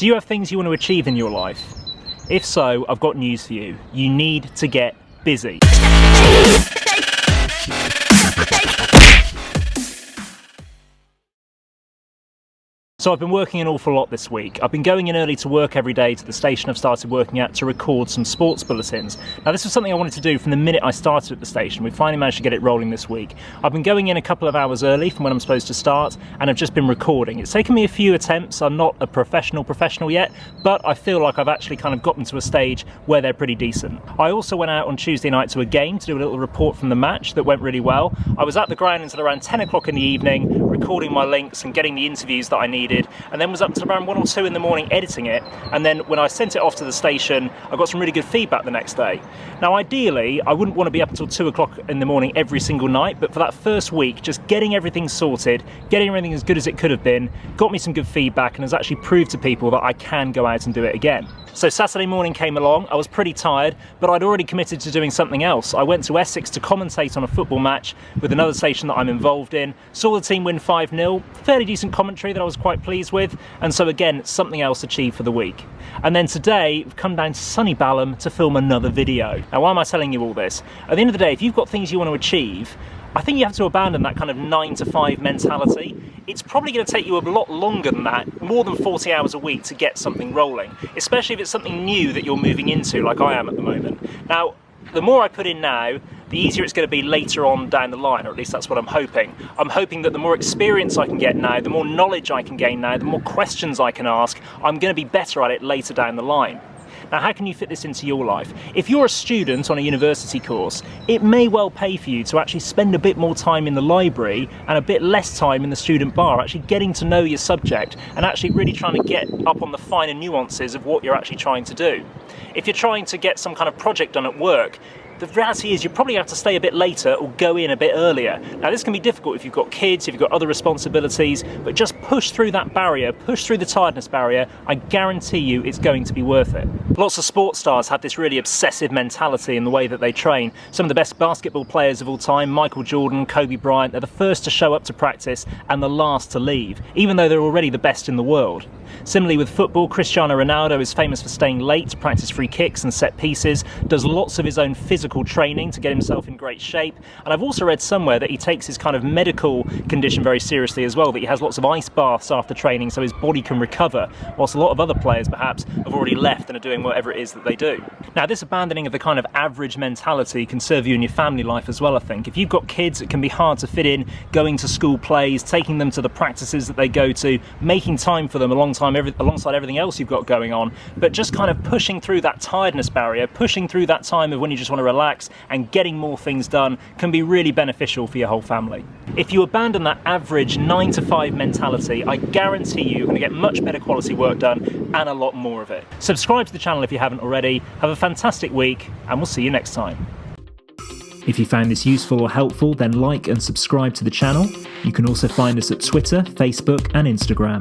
Do you have things you want to achieve in your life? If so, I've got news for you. You need to get busy. So I've been working an awful lot this week. I've been going in early to work every day to the station I've started working at to record some sports bulletins. Now this was something I wanted to do from the minute I started at the station. We finally managed to get it rolling this week. I've been going in a couple of hours early from when I'm supposed to start, and I've just been recording. It's taken me a few attempts. I'm not a professional yet, but I feel like I've actually kind of gotten to a stage where they're pretty decent. I also went out on Tuesday night to a game to do a little report from the match that went really well. I was at the ground until around 10 o'clock in the evening, recording my links and getting the interviews that I needed, and then was up to around 1 or 2 in the morning editing it, and then when I sent it off to the station I got some really good feedback the next day. Now ideally I wouldn't want to be up until 2 o'clock in the morning every single night, but for that first week just getting everything sorted, getting everything as good as it could have been, got me some good feedback and has actually proved to people that I can go out and do it again. So Saturday morning came along, I was pretty tired, but I'd already committed to doing something else. I went to Essex to commentate on a football match with another station that I'm involved in, saw the team win 5-0, fairly decent commentary that I was quite pleased with, and so again, something else achieved for the week. And then today, we've come down to sunny Balham to film another video. Now why am I telling you all this? At the end of the day, if you've got things you want to achieve, I think you have to abandon that kind of 9 to 5 mentality. It's probably going to take you a lot longer than that, more than 40 hours a week to get something rolling, especially if it's something new that you're moving into like I am at the moment. Now, the more I put in now, the easier it's going to be later on down the line, or at least that's what I'm hoping. I'm hoping that the more experience I can get now, the more knowledge I can gain now, the more questions I can ask, I'm going to be better at it later down the line. Now, how can you fit this into your life? If you're a student on a university course, it may well pay for you to actually spend a bit more time in the library and a bit less time in the student bar, actually getting to know your subject and actually really trying to get up on the finer nuances of what you're actually trying to do. If you're trying to get some kind of project done at work, the reality is you probably have to stay a bit later or go in a bit earlier. Now this can be difficult if you've got kids, if you've got other responsibilities, but just push through that barrier, push through the tiredness barrier, I guarantee you it's going to be worth it. Lots of sports stars have this really obsessive mentality in the way that they train. Some of the best basketball players of all time, Michael Jordan, Kobe Bryant, they're the first to show up to practice and the last to leave, even though they're already the best in the world. Similarly with football, Cristiano Ronaldo is famous for staying late to practice free kicks and set pieces, does lots of his own physical training to get himself in great shape, and I've also read somewhere that he takes his kind of medical condition very seriously as well, that he has lots of ice baths after training so his body can recover, whilst a lot of other players perhaps have already left and are doing whatever it is that they do. Now this abandoning of the kind of average mentality can serve you in your family life as well, I think. If you've got kids, it can be hard to fit in going to school plays, taking them to the practices that they go to, making time for them alongside everything else you've got going on, but just kind of pushing through that tiredness barrier, pushing through that time of when you just want to relax and getting more things done can be really beneficial for your whole family. If you abandon that average 9 to 5 mentality, I guarantee you're going to get much better quality work done and a lot more of it. Subscribe to the channel if you haven't already. Have a fantastic week and we'll see you next time. If you found this useful or helpful, then like and subscribe to the channel. You can also find us at Twitter, Facebook and Instagram.